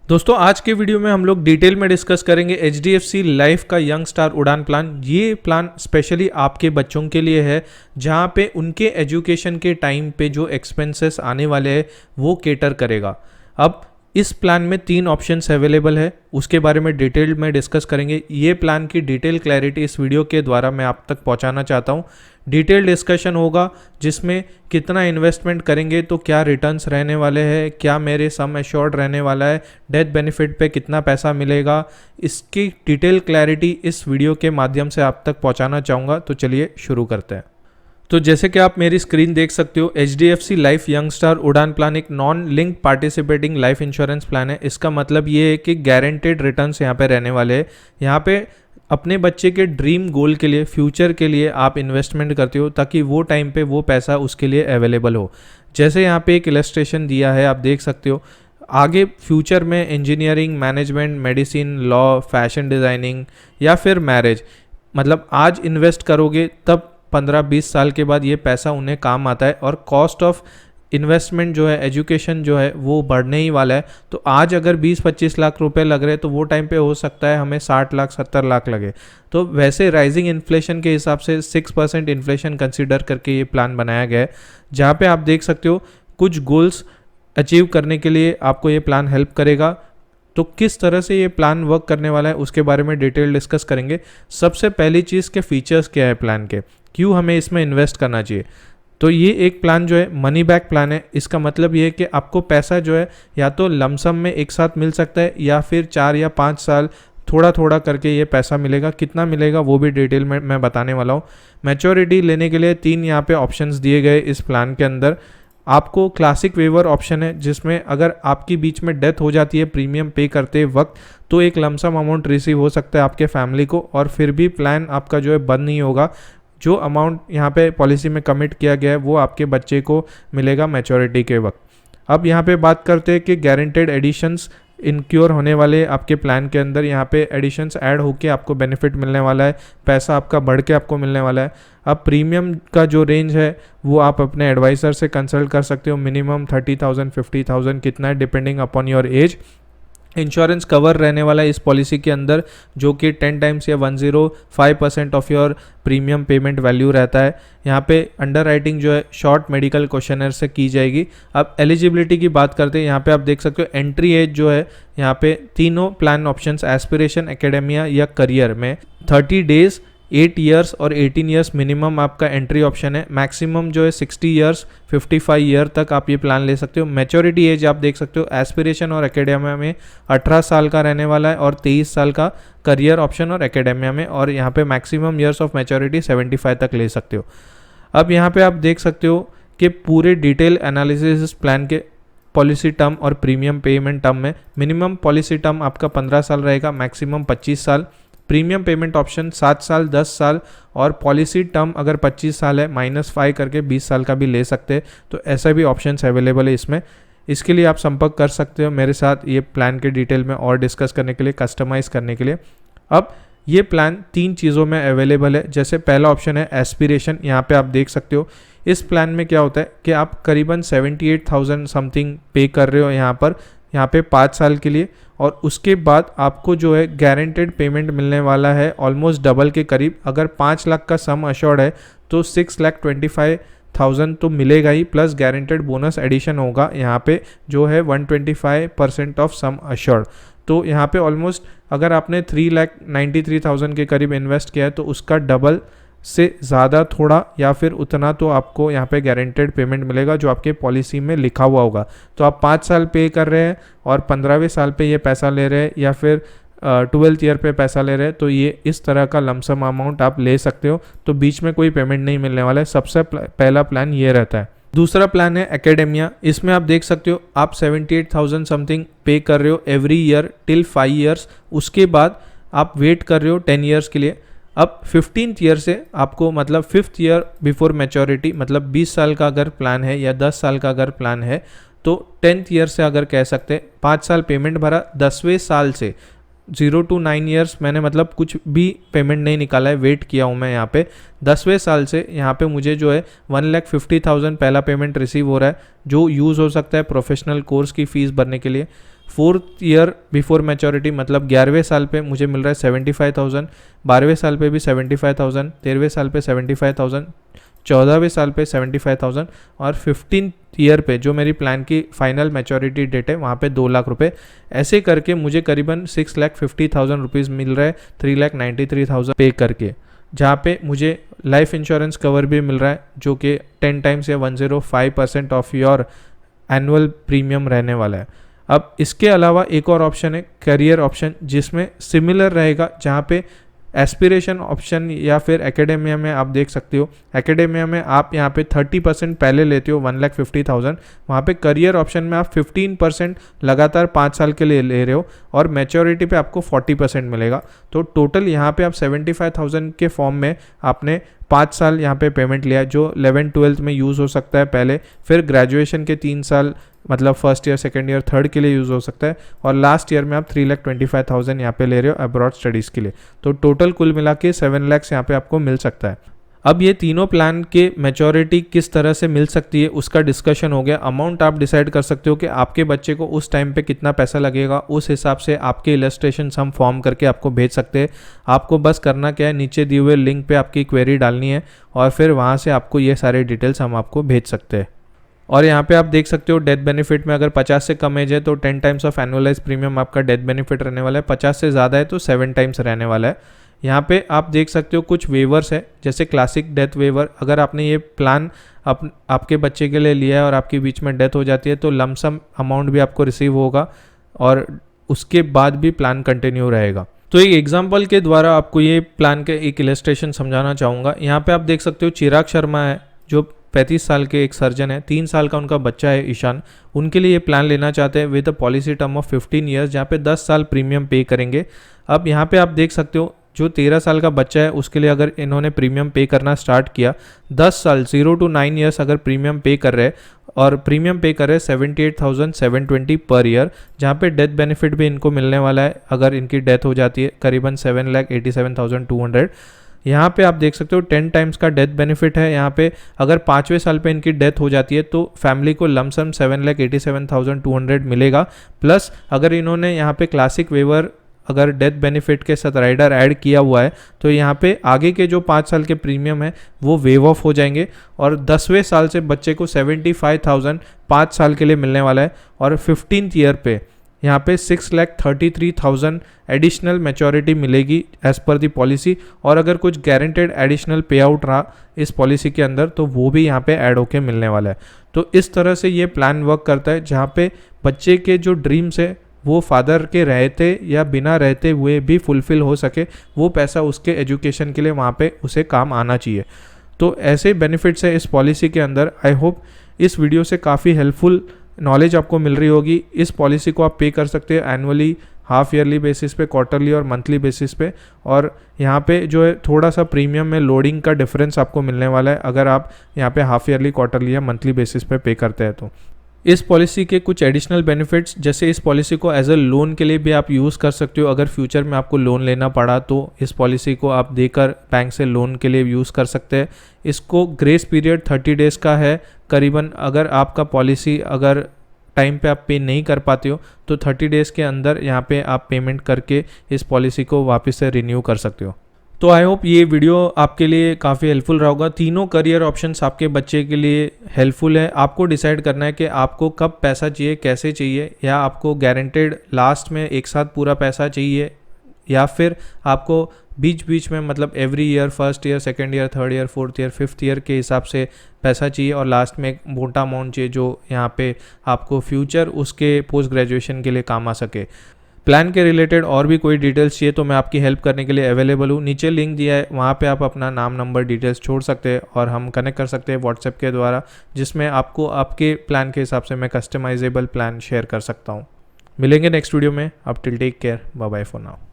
दोस्तों आज के वीडियो में हम लोग डिटेल में डिस्कस करेंगे HDFC लाइफ का यंग स्टार उड़ान प्लान। ये प्लान स्पेशली आपके बच्चों के लिए है जहां पे उनके एजुकेशन के टाइम पे जो एक्सपेंसेस आने वाले हैं वो केटर करेगा। अब इस प्लान में 3 ऑप्शंस अवेलेबल है, उसके बारे में डिटेल में डिस्कस करेंगे। ये प्लान की डिटेल क्लैरिटी इस वीडियो के द्वारा मैं आप तक पहुंचाना चाहता हूं। डिटेल डिस्कशन होगा जिसमें कितना इन्वेस्टमेंट करेंगे तो क्या रिटर्न्स रहने वाले हैं, क्या मेरे सम एश्योर्ड रहने वाला है, डेथ बेनिफिट पे कितना पैसा मिलेगा, इसकी डिटेल क्लैरिटी इस वीडियो के माध्यम से आप तक पहुंचाना चाहूँगा। तो चलिए शुरू करते हैं। तो जैसे कि आप मेरी स्क्रीन देख सकते हो, HDFC लाइफ यंग स्टार उड़ान प्लान एक non link participating life insurance plan है। इसका मतलब ये है कि गारंटेड रिटर्न्स यहाँ पे रहने वाले हैं। यहाँ पे अपने बच्चे के ड्रीम गोल के लिए, फ्यूचर के लिए आप इन्वेस्टमेंट करते हो ताकि वो टाइम पे वो पैसा उसके लिए अवेलेबल हो। जैसे यहाँ पे एक इलस्ट्रेशन दिया है, आप देख सकते हो। आगे फ्यूचर में engineering, management, medicine, law, fashion designing या फिर मैरिज, मतलब आज इन्वेस्ट करोगे तब 15-20 साल के बाद ये पैसा उन्हें काम आता है। और कॉस्ट ऑफ इन्वेस्टमेंट जो है, एजुकेशन जो है वो बढ़ने ही वाला है। तो आज अगर 20-25 लाख रुपए लग रहे हैं तो वो टाइम पे हो सकता है हमें 60 लाख 70 लाख लगे। तो वैसे राइजिंग इन्फ्लेशन के हिसाब से 6% इन्फ्लेशन कंसीडर करके ये प्लान बनाया गया है, जहाँ पे आप देख सकते हो कुछ गोल्स अचीव करने के लिए आपको ये प्लान हेल्प करेगा। तो किस तरह से ये प्लान वर्क करने वाला है उसके बारे में डिटेल डिस्कस करेंगे। सबसे पहली चीज़ के फीचर्स क्या है प्लान के, क्यों हमें इसमें इन्वेस्ट करना चाहिए। तो ये एक प्लान जो है मनी बैक प्लान है। इसका मतलब ये है कि आपको पैसा जो है या तो लमसम में एक साथ मिल सकता है या फिर 4 या 5 साल थोड़ा थोड़ा करके ये पैसा मिलेगा। कितना मिलेगा वो भी डिटेल में मैं बताने वाला हूँ। मैच्योरिटी लेने के लिए 3 यहाँ पे ऑप्शंस दिए गए इस प्लान के अंदर। आपको क्लासिक वेवर ऑप्शन है जिसमें अगर आपकी बीच में डेथ हो जाती है प्रीमियम पे करते वक्त तो एक लमसम अमाउंट रिसीव हो सकता है आपके फैमिली को, और फिर भी प्लान आपका जो है बंद नहीं होगा। जो अमाउंट यहाँ पे पॉलिसी में कमिट किया गया है वो आपके बच्चे को मिलेगा मैच्योरिटी के वक्त। अब यहाँ पे बात करते हैं कि गारंटेड एडिशंस इनक्योर होने वाले आपके प्लान के अंदर। यहाँ पे एडिशंस ऐड होके आपको बेनिफिट मिलने वाला है, पैसा आपका बढ़ के आपको मिलने वाला है। अब प्रीमियम का जो रेंज है वो आप अपने एडवाइज़र से कंसल्ट कर सकते हो। मिनिमम 30,000 50,000 कितना है depending upon your age. Insurance cover रहने वाला है इस पॉलिसी के अंदर जो कि 10 टाइम्स या 105% of your premium payment value रहता है। यहाँ पे अंडर राइटिंग जो है शॉर्ट मेडिकल क्वेश्चनर से की जाएगी। अब एलिजिबिलिटी की बात करते हैं। यहाँ पे आप देख सकते हो एंट्री एज जो है, यहाँ पे तीनों प्लान ऑप्शंस एस्पिरेशन, एकेडेमिया या करियर में 30 डेज, 8 ईयर्स और 18 ईयर्स मिनिमम आपका एंट्री ऑप्शन है। मैक्सिमम जो है 60 ईयर्स 55 ईयर तक आप ये प्लान ले सकते हो। मैच्योरिटी एज आप देख सकते हो एस्पिरेशन और एकेडेमिया में 18 साल का रहने वाला है और 23 साल का करियर ऑप्शन और एकेडेमिया में, और यहाँ पे मैक्सिमम ईयर्स ऑफ मैच्योरिटी 75 तक ले सकते हो। अब यहाँ पे आप देख सकते हो कि पूरे डिटेल एनालिसिस इस प्लान के पॉलिसी टर्म और प्रीमियम पेमेंट टर्म में। मिनिमम पॉलिसी टर्म आपका 15 साल रहेगा, मैक्सिमम 25 साल। प्रीमियम पेमेंट ऑप्शन 7 साल, 10 साल, और पॉलिसी टर्म अगर 25 साल है -5 करके 20 साल का भी ले सकते हैं। तो ऐसा भी ऑप्शंस अवेलेबल है इसमें। इसके लिए आप संपर्क कर सकते हो मेरे साथ ये प्लान के डिटेल में और डिस्कस करने के लिए, कस्टमाइज़ करने के लिए। अब ये प्लान 3 चीज़ों में अवेलेबल है। जैसे पहला ऑप्शन है एस्पिरेशन। यहाँ पे आप देख सकते हो इस प्लान में क्या होता है कि आप करीबन 78,000 समथिंग पे कर रहे हो यहाँ पे 5 साल के लिए, और उसके बाद आपको जो है गारंटेड पेमेंट मिलने वाला है ऑलमोस्ट डबल के करीब। अगर 5 लाख का सम अश्योर्ड है तो 6,25,000 तो मिलेगा ही, प्लस गारंटेड बोनस एडिशन होगा यहाँ पे जो है 125% ऑफ सम अश्योर्ड। तो यहाँ पे ऑलमोस्ट अगर आपने 3,93,000 के करीब इन्वेस्ट किया है तो उसका डबल से ज़्यादा थोड़ा या फिर उतना तो आपको यहाँ पे गारंटेड पेमेंट मिलेगा जो आपके पॉलिसी में लिखा हुआ होगा। तो आप 5 साल पे कर रहे हैं और 15वें साल पे ये पैसा ले रहे हैं या फिर 12th ईयर पे पैसा ले रहे हैं तो ये इस तरह का लमसम अमाउंट आप ले सकते हो। तो बीच में कोई पेमेंट नहीं मिलने वाला है। सबसे पहला प्लान ये रहता है। दूसरा प्लान है एकेडेमिया। इसमें आप देख सकते हो आप 78,000 समथिंग पे कर रहे हो एवरी ईयर टिल 5 ईयर्स। उसके बाद आप वेट कर रहे हो 10 ईयर्स के लिए। अब 15th ईयर से आपको, मतलब 5th ईयर बिफोर मैच्योरिटी, मतलब 20 साल का अगर प्लान है या 10 साल का अगर प्लान है तो 10th ईयर से अगर कह सकते हैं 5 साल पेमेंट भरा। 10वें साल से 0 to 9 ईयर्स मैंने मतलब कुछ भी पेमेंट नहीं निकाला है, वेट किया हूँ मैं यहाँ पे। 10वें साल से यहाँ पे मुझे जो है 1,50,000 पहला पेमेंट रिसीव हो रहा है जो यूज़ हो सकता है प्रोफेशनल कोर्स की फ़ीस भरने के लिए। 4th ईयर बिफोर मैच्योरिटी मतलब 11वें साल पे मुझे मिल रहा है 75,000, 12वें साल पे भी 75,000, 13वें साल पे 75,000, 14वें साल पे 75,000 और 15th ईयर पे जो मेरी प्लान की फाइनल मैच्योरिटी डेट है वहाँ पे 2 लाख रुपए। ऐसे करके मुझे करीबन 6,50,000 रुपीज़ मिल रहा है 3,93,000 पे करके, जहाँ पे मुझे लाइफ इंश्योरेंस कवर भी मिल रहा है जो कि 10 टाइम्स या 105% ऑफ योर एनुअल प्रीमियम रहने वाला है। अब इसके अलावा एक और ऑप्शन है करियर ऑप्शन, जिसमें सिमिलर रहेगा, जहाँ पे एस्पिरेशन ऑप्शन या फिर एकेडेमिया में आप देख सकते हो, एकेडेमिया में आप यहाँ पे 30% पहले लेते हो 1,50,000, वहाँ पे करियर ऑप्शन में आप 15% लगातार 5 साल के लिए ले रहे हो और मैच्योरिटी पे आपको 40% मिलेगा। तो टोटल यहाँ पे आप 75,000 के फॉर्म में आपने 5 साल यहाँ पे पेमेंट लिया है, जो 11-12 में यूज़ हो सकता है पहले, फिर ग्रेजुएशन के 3 साल मतलब first year, second year, third के लिए यूज़ हो सकता है, और लास्ट ईयर में आप 3,25,000 यहाँ पे ले रहे हो अब्रॉड स्टडीज़ के लिए। तो टोटल कुल मिला के 7 लाख यहाँ पे आपको मिल सकता है। अब ये तीनों प्लान के मैच्योरिटी किस तरह से मिल सकती है उसका डिस्कशन हो गया। अमाउंट आप डिसाइड कर सकते हो कि आपके बच्चे को उस टाइम पे कितना पैसा लगेगा, उस हिसाब से आपके इलस्ट्रेशन हम फॉर्म करके आपको भेज सकते हैं। आपको बस करना क्या है, नीचे दिए हुए लिंक पे आपकी क्वेरी डालनी है और फिर वहाँ से आपको ये सारे डिटेल्स हम आपको भेज सकते हैं। और यहाँ पे आप देख सकते हो डेथ बेनिफिट में अगर 50 से कम एज है तो 10 टाइम्स ऑफ एनुअलाइज प्रीमियम आपका डेथ बेनिफिट रहने वाला है, 50 से ज़्यादा है तो 7 टाइम्स रहने वाला है। यहाँ पे आप देख सकते हो कुछ वेवर्स है, जैसे क्लासिक डेथ वेवर, अगर आपने ये प्लान आपके बच्चे के लिए लिया है और आपके बीच में डेथ हो जाती है तो लमसम अमाउंट भी आपको रिसीव होगा और उसके बाद भी प्लान कंटिन्यू रहेगा। तो एक एग्जाम्पल के द्वारा आपको ये प्लान के एक इलस्ट्रेशन समझाना चाहूँगा। यहाँ पे आप देख सकते हो चिराग शर्मा है जो 35 साल के एक सर्जन है, 3 साल का उनका बच्चा है ईशान, उनके लिए ये प्लान लेना चाहते हैं with a policy term of 15 years, जहाँ पे 10 साल प्रीमियम पे करेंगे। अब यहाँ पे आप देख सकते हो जो 13 साल का बच्चा है उसके लिए अगर इन्होंने प्रीमियम पे करना स्टार्ट किया, 10 साल 0 to 9 ईयर्स अगर प्रीमियम पे कर रहे हैं और प्रीमियम पे कर रहे हैं 78,720 पर ईयर, जहाँ पे डेथ बेनिफिट भी इनको मिलने वाला है अगर इनकी डेथ हो जाती है करीबन 7,87,200। यहाँ पे आप देख सकते हो 10 टाइम्स का डेथ बेनिफिट है। यहाँ पे अगर 5वें साल पे इनकी डेथ हो जाती है तो फैमिली को लमसम 7,87,200 मिलेगा, प्लस अगर इन्होंने यहाँ पे क्लासिक वेवर अगर डेथ बेनिफिट के साथ राइडर ऐड किया हुआ है तो यहाँ पे आगे के जो 5 साल के प्रीमियम है वो वेव ऑफ हो जाएंगे और 10वें साल से बच्चे को 75,000 5 साल के लिए मिलने वाला है और 15th ईयर पे यहाँ पे 6,33,000 एडिशनल मैच्योरिटी मिलेगी एज पर दी पॉलिसी, और अगर कुछ गारंटेड एडिशनल पे आउट रहा इस पॉलिसी के अंदर तो वो भी यहाँ पे ऐड होके मिलने वाला है। तो इस तरह से ये प्लान वर्क करता है जहाँ पे बच्चे के जो ड्रीम्स है वो फादर के रहते या बिना रहते हुए भी फुलफिल हो सके, वो पैसा उसके एजुकेशन के लिए वहाँ पे उसे काम आना चाहिए। तो ऐसे बेनिफिट्स है इस पॉलिसी के अंदर। आई होप इस वीडियो से काफ़ी हेल्पफुल नॉलेज आपको मिल रही होगी। इस पॉलिसी को आप पे कर सकते हैं एनुअली, हाफ ईयरली बेसिस पे, क्वार्टरली और मंथली बेसिस पे, और यहाँ पे जो है थोड़ा सा प्रीमियम में लोडिंग का डिफरेंस आपको मिलने वाला है अगर आप यहाँ पे हाफ ईयरली, क्वार्टरली या मंथली बेसिस पे करते हैं। तो इस पॉलिसी के कुछ एडिशनल बेनिफिट्स, जैसे इस पॉलिसी को एज अ लोन के लिए भी आप यूज़ कर सकते हो। अगर फ्यूचर में आपको लोन लेना पड़ा तो इस पॉलिसी को आप देकर बैंक से लोन के लिए यूज़ कर सकते हैं। इसको ग्रेस पीरियड 30 डेज़ का है करीबन। अगर आपका पॉलिसी अगर टाइम पे आप पे नहीं कर पाते हो तो 30 डेज़ के अंदर यहाँ पे आप पेमेंट करके इस पॉलिसी को वापस से रिन्यू कर सकते हो। तो आई होप ये वीडियो आपके लिए काफ़ी हेल्पफुल रहा होगा। तीनों करियर ऑप्शंस आपके बच्चे के लिए हेल्पफुल है। आपको डिसाइड करना है कि आपको कब पैसा चाहिए, कैसे चाहिए, या आपको गारंटेड लास्ट में एक साथ पूरा पैसा चाहिए, या फिर आपको बीच बीच में मतलब every year, first year, second year, third year, fourth year, fifth year के हिसाब से पैसा चाहिए और लास्ट में एक मोटा अमाउंट चाहिए जो यहाँ पे आपको फ्यूचर उसके पोस्ट ग्रेजुएशन के लिए काम आ सके। प्लान के रिलेटेड और भी कोई डिटेल्स चाहिए तो मैं आपकी हेल्प करने के लिए अवेलेबल हूँ। नीचे लिंक दिया है, वहाँ पे आप अपना नाम, नंबर, डिटेल्स छोड़ सकते हैं और हम कनेक्ट कर सकते हैं व्हाट्सएप के द्वारा, जिसमें आपको आपके प्लान के हिसाब से मैं कस्टमाइजेबल प्लान शेयर कर सकता हूँ। मिलेंगे नेक्स्ट वीडियो में। अब till take care, bye bye for now.